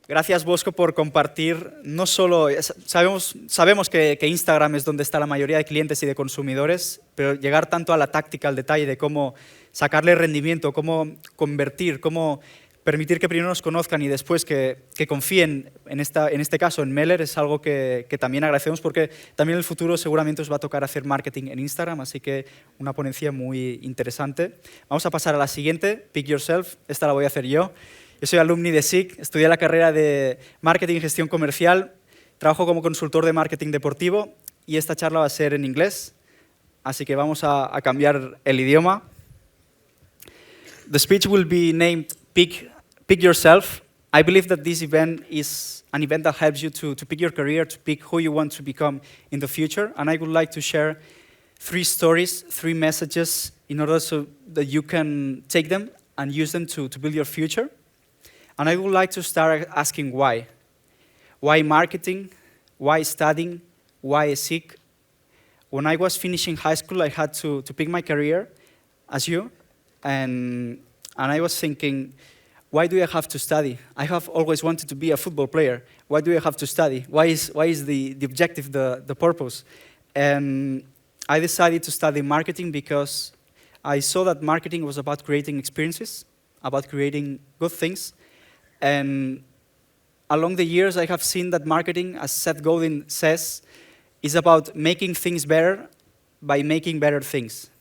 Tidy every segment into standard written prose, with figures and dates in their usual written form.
Gracias, Bosco, por compartir. No solo sabemos que Instagram es donde está la mayoría de clientes y de consumidores, pero llegar tanto a la táctica, al detalle de cómo sacarle rendimiento, cómo convertir, cómo permitir que primero nos conozcan y después que confíen, en este caso en Meller, es algo que también agradecemos porque también en el futuro seguramente os va a tocar hacer marketing en Instagram, así que una ponencia muy interesante. Vamos a pasar a la siguiente, Pick Yourself, esta la voy a hacer yo. Yo soy alumni de ESIC, estudié la carrera de Marketing y Gestión Comercial, trabajo como consultor de marketing deportivo y esta charla va a ser en inglés, así que vamos a cambiar el idioma. The speech will be named Pick Yourself. I believe that this event is an event that helps you to pick your career, to pick who you want to become in the future, and I would like to share 3 stories, 3 messages in order so that you can take them and use them to build your future. And I would like to start asking why. Why marketing? Why studying? Why ESIC? When I was finishing high school, I had to pick my career, as you, and I was thinking, why do I have to study? I have always wanted to be a football player. Why do I have to study? Why is the objective, the purpose? And I decided to study marketing because I saw that marketing was about creating experiences, about creating good things. And along the years, I have seen that marketing, as Seth Godin says, is about making things better by making better things.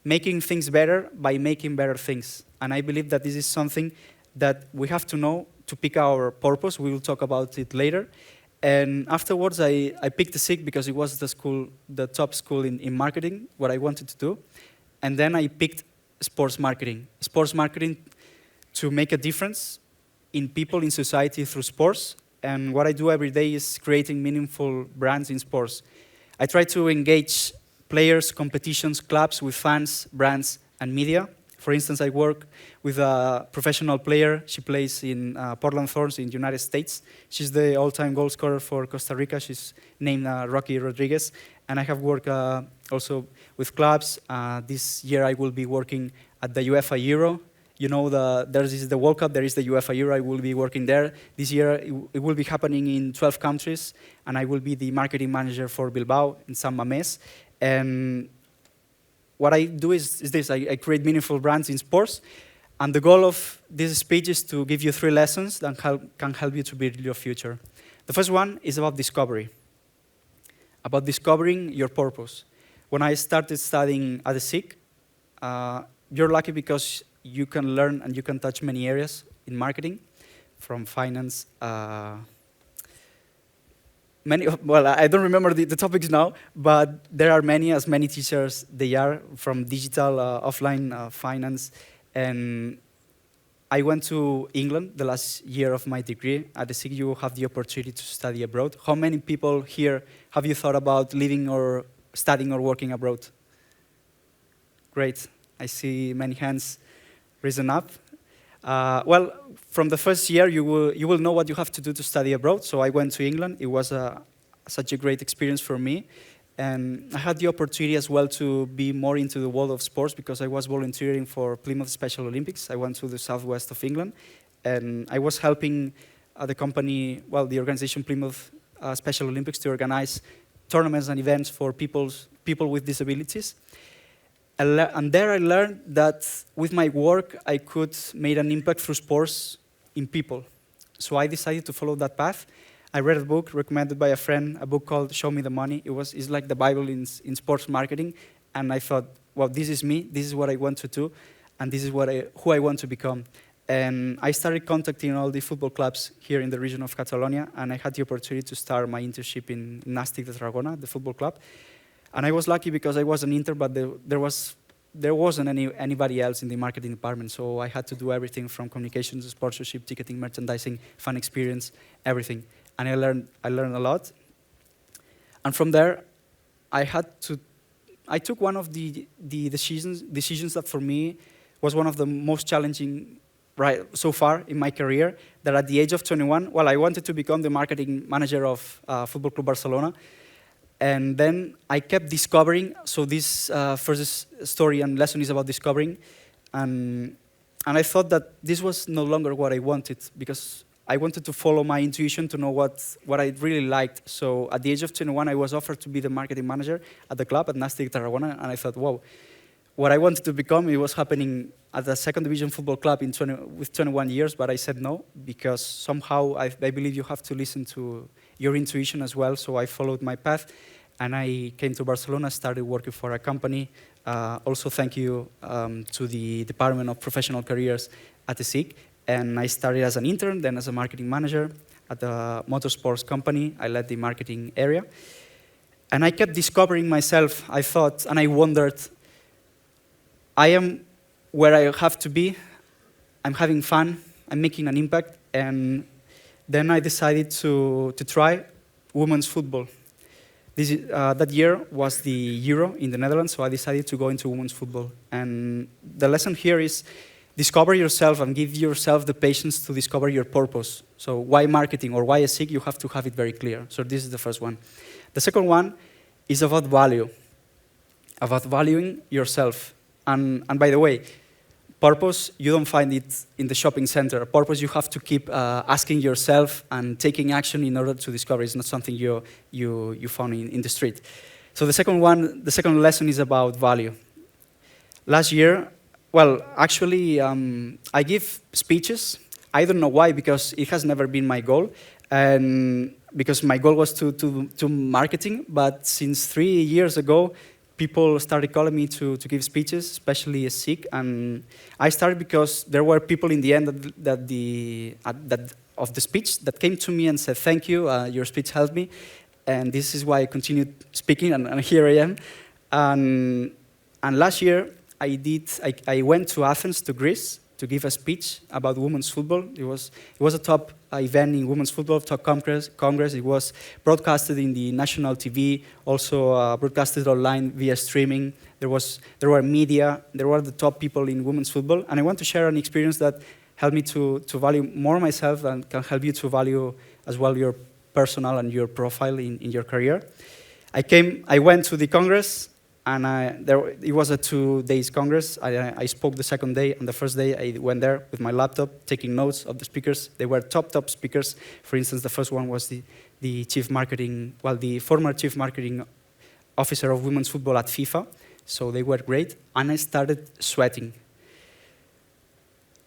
Making things better by making better things. And I believe that this is something that we have to know to pick our purpose. We will talk about it later. And afterwards, I picked ESIC because it was the top school in marketing, what I wanted to do. And then I picked sports marketing. Sports marketing to make a difference in people, in society through sports. And what I do every day is creating meaningful brands in sports. I try to engage players, competitions, clubs with fans, brands, and media. For instance, I work with a professional player. She plays in Portland Thorns in the United States. She's the all-time goal scorer for Costa Rica. She's named Rocky Rodriguez. And I have worked also with clubs. This year I will be working at the UEFA Euro. You know, there is the World Cup, there is the UEFA Euro, I will be working there. This year, it will be happening in 12 countries, and I will be the marketing manager for Bilbao in San Mamés. And what I do is this, I create meaningful brands in sports, and the goal of this speech is to give you 3 lessons that can help you to build your future. The first one is about discovery, about discovering your purpose. When I started studying at ESIC, you're lucky because you can learn and you can touch many areas in marketing, from finance. Well, I don't remember the topics now, but there are as many teachers they are from digital, offline finance. And I went to England the last year of my degree. At ESIC, you have the opportunity to study abroad. How many people here have you thought about living or studying or working abroad? Great. I see many hands risen up. Well, from the first year, you will know what you have to do to study abroad. So I went to England. It was such a great experience for me. And I had the opportunity as well to be more into the world of sports because I was volunteering for Plymouth Special Olympics. I went to the southwest of England. And I was helping the company, well, the organization Plymouth Special Olympics to organize tournaments and events for people with disabilities. And there I learned that with my work, I could make an impact through sports in people. So I decided to follow that path. I read a book recommended by a friend, a book called Show Me the Money. It's like the Bible in sports marketing. And I thought, well, this is me, this is what I want to do, and this is who I want to become. And I started contacting all the football clubs here in the region of Catalonia, and I had the opportunity to start my internship in Nàstic de Tarragona, the football club. And I was lucky because I was an intern, but there wasn't anybody else in the marketing department, so I had to do everything from communications, sponsorship, ticketing, merchandising, fan experience, everything. And I learned a lot. And from there, I took one of the decisions that for me was one of the most challenging so far in my career, that at the age of 21, well, I wanted to become the marketing manager of Fútbol Club Barcelona. And then I kept discovering, so this first story and lesson is about discovering, and I thought that this was no longer what I wanted, because I wanted to follow my intuition to know what I really liked. So at the age of 21, I was offered to be the marketing manager at the club at Nastic Tarragona, and I thought, wow, what I wanted to become, it was happening at the second division football club with 21 years, but I said no, because somehow I believe you have to listen to your intuition as well, so I followed my path, and I came to Barcelona, started working for a company. Also thank you to the Department of Professional Careers at ESIC, and I started as an intern, then as a marketing manager at the motorsports company. I led the marketing area, and I kept discovering myself, I thought, and I wondered, I am where I have to be, I'm having fun, I'm making an impact, and then I decided to try women's football. That year was the Euro in the Netherlands, so I decided to go into women's football. And the lesson here is discover yourself and give yourself the patience to discover your purpose. So why marketing or why ESIC, you have to have it very clear. So this is the first one. The second one is about value, about valuing yourself. And by the way, purpose, you don't find it in the shopping center. Purpose, you have to keep asking yourself and taking action in order to discover. It's not something you found in the street. So the second lesson is about value. Last year, well, actually, I give speeches. I don't know why, because it has never been my goal. And because my goal was to marketing, but since 3 years ago, people started calling me to give speeches, especially ESIC, and I started because there were people in the end of the speech that came to me and said, thank you, your speech helped me, and this is why I continued speaking, and here I am. And last year, I went to Athens, to Greece, to give a speech about women's football. It was a top event in women's football, top congress. It was broadcasted in the national TV, also broadcasted online via streaming. There were media, there were the top people in women's football, and I want to share an experience that helped me to value more myself and can help you to value as well your personal and your profile in your career. I went to the congress, and it was a 2 days congress. I spoke the second day, and the first day I went there with my laptop, taking notes of the speakers. They were top speakers. For instance, the first one was the chief marketing, well, the former chief marketing officer of women's football at FIFA. So they were great, and I started sweating.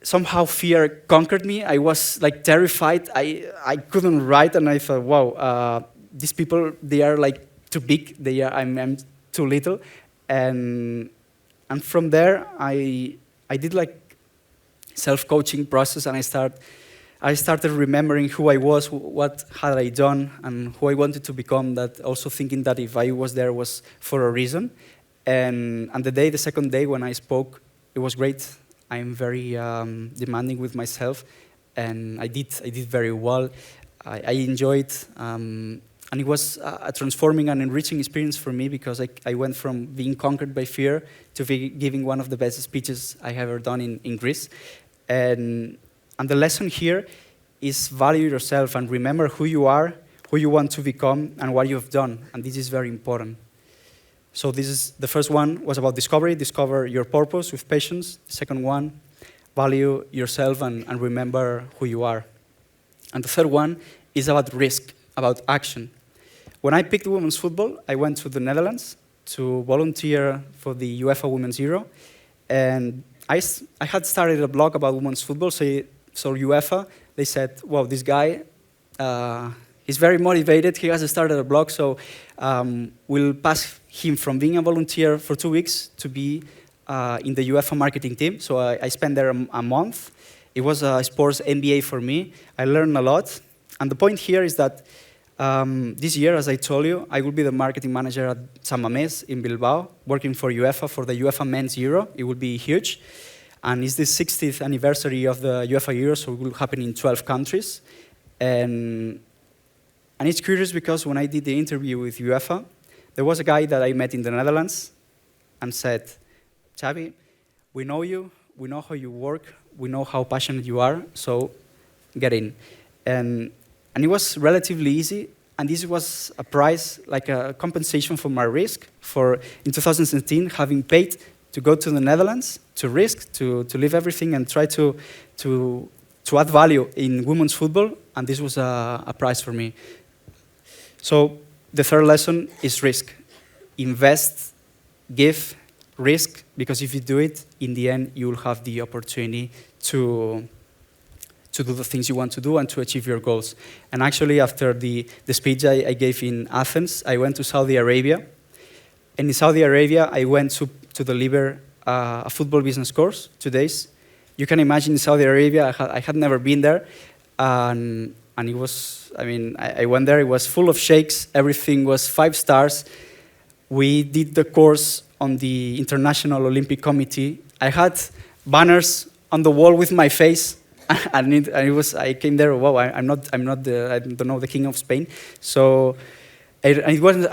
Somehow fear conquered me. I was like terrified. I couldn't write, and I thought, wow, these people, they are like too big. I'm too little, and from there I did like self-coaching process, and I started remembering who I was, what had I done, and who I wanted to become. That also thinking that if I was there was for a reason, and the second day when I spoke, it was great. I'm very demanding with myself, and I did very well. I enjoyed. And it was a transforming and enriching experience for me, because I went from being conquered by fear to giving one of the best speeches I have ever done in Greece. And the lesson here is value yourself and remember who you are, who you want to become, and what you have done. And this is very important. So the first one was about discover your purpose with patience. The second one, value yourself and remember who you are. And the third one is about risk, about action. When I picked women's football, I went to the Netherlands to volunteer for the UEFA Women's Euro. And I had started a blog about women's football, so UEFA, they said, wow, this guy, he's very motivated, he has started a blog, so we'll pass him from being a volunteer for 2 weeks to be in the UEFA marketing team. So I spent there a month. It was a sports MBA for me. I learned a lot. And the point here is that this year, as I told you, I will be the marketing manager at San Mamés in Bilbao, working for UEFA for the UEFA Men's Euro. It will be huge. And it's the 60th anniversary of the UEFA Euro, so it will happen in 12 countries. And it's curious because when I did the interview with UEFA, there was a guy that I met in the Netherlands and said, Xavi, we know you, we know how you work, we know how passionate you are, so get in. And it was relatively easy, and this was a price, like a compensation for my risk for, in 2017, having paid to go to the Netherlands, to risk, to leave everything and try to to add value in women's football, and this was a prize for me. So the third lesson is risk. Invest, give, risk, because if you do it, in the end, you will have the opportunity to do the things you want to do and to achieve your goals. And actually, after the speech I gave in Athens, I went to Saudi Arabia. And in Saudi Arabia, I went to deliver a football business course, 2 days. You can imagine in Saudi Arabia, I had never been there. And it was, I went there, it was full of sheikhs, everything was 5 stars. We did the course on the International Olympic Committee. I had banners on the wall with my face. And I came there, wow, I don't know, the king of Spain. So it was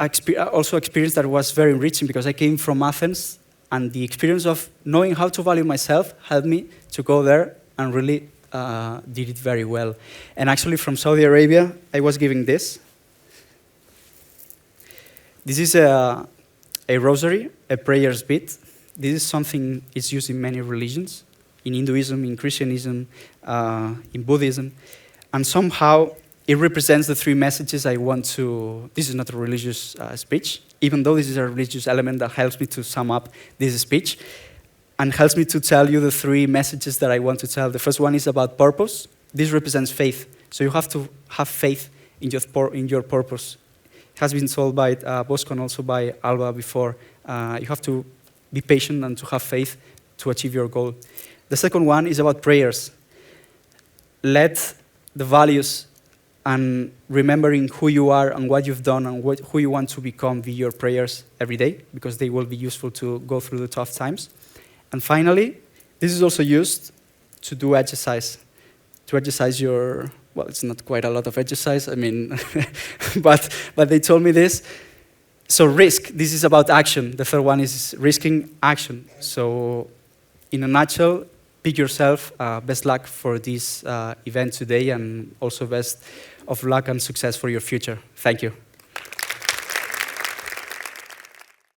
also an experience that was very enriching because I came from Athens, and the experience of knowing how to value myself helped me to go there and really did it very well. And actually from Saudi Arabia, I was giving this. This is a rosary, a prayer's bead. This is something it's used in many religions. In Hinduism, in Christianism, in Buddhism. And somehow it represents the 3 messages I want to. This is not a religious speech, even though this is a religious element that helps me to sum up this speech and helps me to tell you the 3 messages that I want to tell. The first one is about purpose. This represents faith. So you have to have faith in your purpose. It has been told by Bosco and also by Alba before. You have to be patient and to have faith to achieve your goal. The second one is about prayers. Let the values and remembering who you are and what you've done and who you want to become be your prayers every day, because they will be useful to go through the tough times. And finally, this is also used to do exercise. To exercise your, well, it's not quite a lot of exercise, but they told me this. So risk, this is about action. The third one is risking action. So in a nutshell, pick yourself. Best luck for this event today, and also best of luck and success for your future. Thank you.